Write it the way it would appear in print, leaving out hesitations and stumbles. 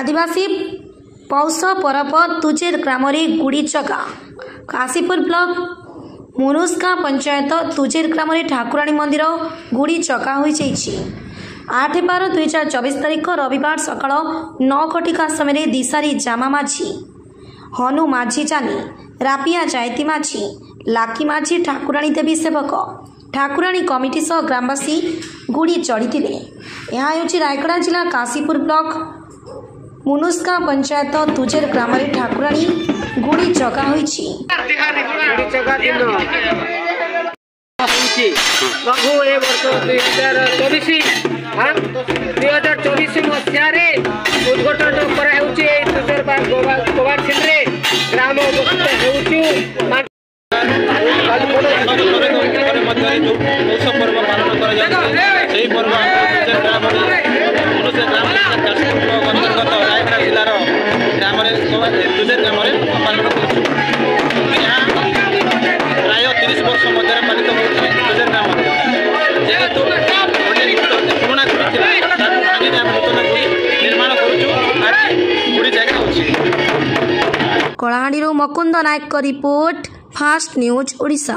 आदिवासी पौष परब तुजेर ग्राम गुड़ी चका काशीपुर ब्लॉक मुनुस्का पंचायत तुजेर ग्राम ठाकुराणी मंदिर गुड़ी चका हो 8/12/2024 तारीख रविवार सकाळ 9 घटिका समय दिशारी जामा माझी हनु माझी जानी रापिया जायती माझी लाकी माझी ठाकुराणी देवी सेवक ठाकुराणी कमिटी सह ग्रामवासी गुड़ी चढ़ी यह रायगड़ा जिला काशीपुर ब्लॉक मुनुस्का पंचायत तुजेर ग्राम ठाकुराणी गुड़ी चका प्रभु ए वर्ष 2024 मसीह उद्घाटन ग्राम प्राय 30 वर्ष मध्य पालित जेहेतु पुराणा गुड़ी नूतन गुड़ी निर्माण गुड़ी जगह कलाहांडी मुकुंद नायक रिपोर्ट फास्ट न्यूज ओडिशा।